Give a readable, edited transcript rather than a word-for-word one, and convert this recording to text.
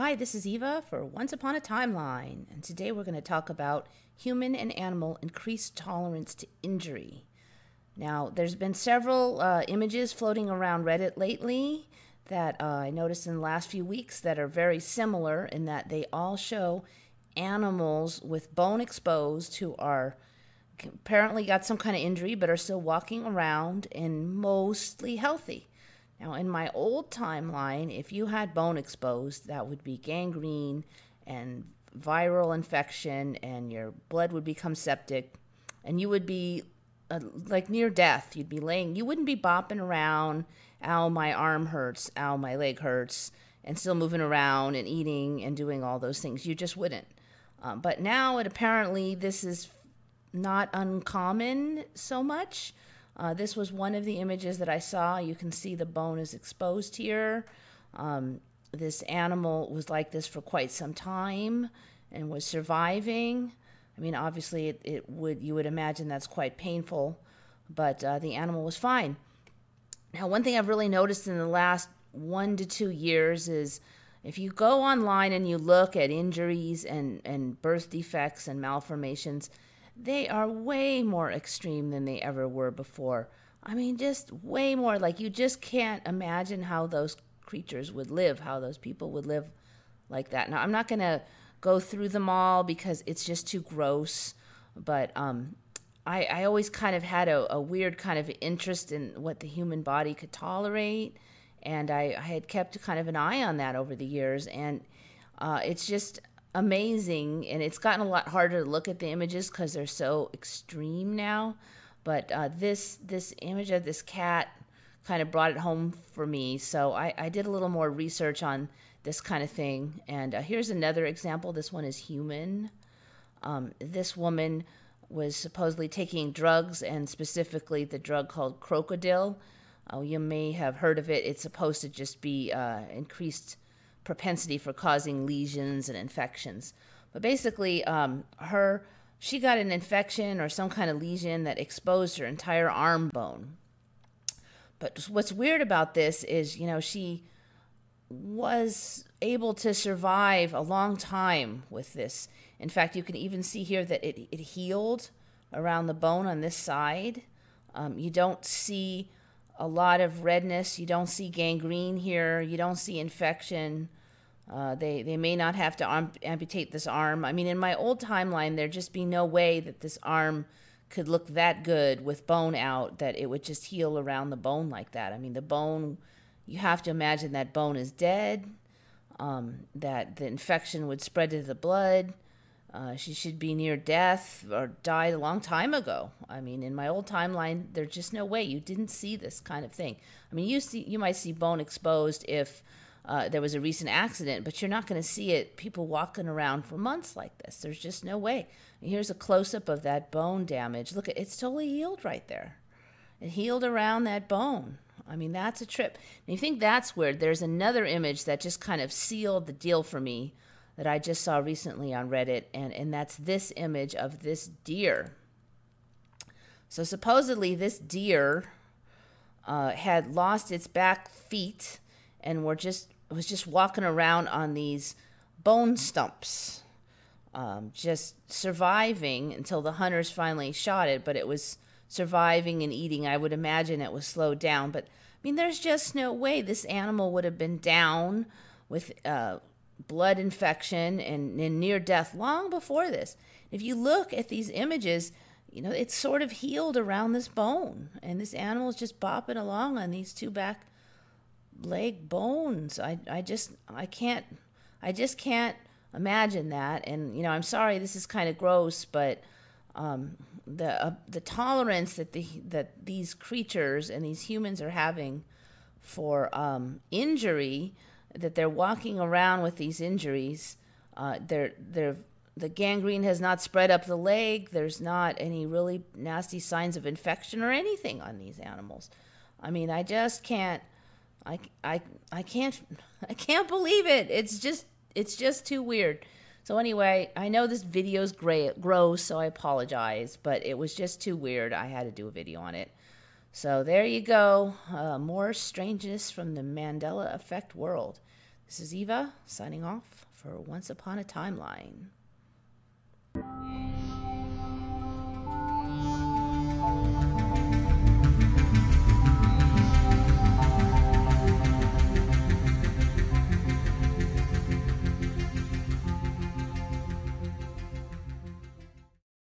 Hi, this is Eva for Once Upon a Timeline, and today we're going to talk about human and animal increased tolerance to injury. Now, there's been several images floating around Reddit lately that I noticed in the last few weeks that are very similar in that they all show animals with bone exposed who are apparently got some kind of injury but are still walking around and mostly healthy. Now, in my old timeline, if you had bone exposed, that would be gangrene and viral infection, and your blood would become septic, and you would be like near death. You'd be laying, you wouldn't be bopping around, ow, my arm hurts, ow, my leg hurts, and still moving around and eating and doing all those things. You just wouldn't. But now, apparently, this is not uncommon so much. This was one of the images that I saw. You can see the bone is exposed here. This animal was like this for quite some time and was surviving. I mean, obviously, you would imagine that's quite painful, but the animal was fine. Now, one thing I've really noticed in the last 1 to 2 years is if you go online and you look at injuries and birth defects and malformations, they are way more extreme than they ever were before. I mean, just way more. Like, you just can't imagine how those creatures would live, how those people would live like that. Now, I'm not going to go through them all because it's just too gross, but I always kind of had a weird kind of interest in what the human body could tolerate, and I had kept kind of an eye on that over the years, and it's just amazing, and it's gotten a lot harder to look at the images because they're so extreme now. But this image of this cat kind of brought it home for me, so I did a little more research on this kind of thing. And here's another example. This one is human. This woman was supposedly taking drugs, and specifically the drug called crocodile. You may have heard of it. It's supposed to just be increased propensity for causing lesions and infections. But basically, she got an infection or some kind of lesion that exposed her entire arm bone. But what's weird about this is, she was able to survive a long time with this. In fact, you can even see here that it healed around the bone on this side. You don't see a lot of redness. You don't see gangrene here. You don't see infection. They may not have to amputate this arm. I mean, in my old timeline, there'd just be no way that this arm could look that good with bone out, that it would just heal around the bone like that. I mean, the bone, you have to imagine that bone is dead, that the infection would spread to the blood. She should be near death or died a long time ago. I mean, in my old timeline, there's just no way. You didn't see this kind of thing. I mean, you might see bone exposed if there was a recent accident, but you're not going to see people walking around for months like this. There's just no way. And here's a close-up of that bone damage. Look, it's totally healed right there. It healed around that bone. I mean, that's a trip. And you think that's weird. There's another image that just kind of sealed the deal for me that I just saw recently on Reddit, and that's this image of this deer. So supposedly this deer had lost its back feet and was just walking around on these bone stumps, just surviving until the hunters finally shot it, but it was surviving and eating. I would imagine it was slowed down, but I mean, there's just no way this animal would have been down with blood infection and near death long before this. If you look at these images, it's sort of healed around this bone, and this animal is just bopping along on these two back leg bones. I just can't imagine that. And I'm sorry, this is kind of gross, but the tolerance that these creatures and these humans are having for injury, that they're walking around with these injuries, the gangrene has not spread up the leg. There's not any really nasty signs of infection or anything on these animals. I mean, I just can't. I can't believe it. It's just too weird. So anyway, I know this video is gross, so I apologize, but it was just too weird. I had to do a video on it. So there you go. More strangeness from the Mandela Effect world. This is Eva signing off for Once Upon a Timeline.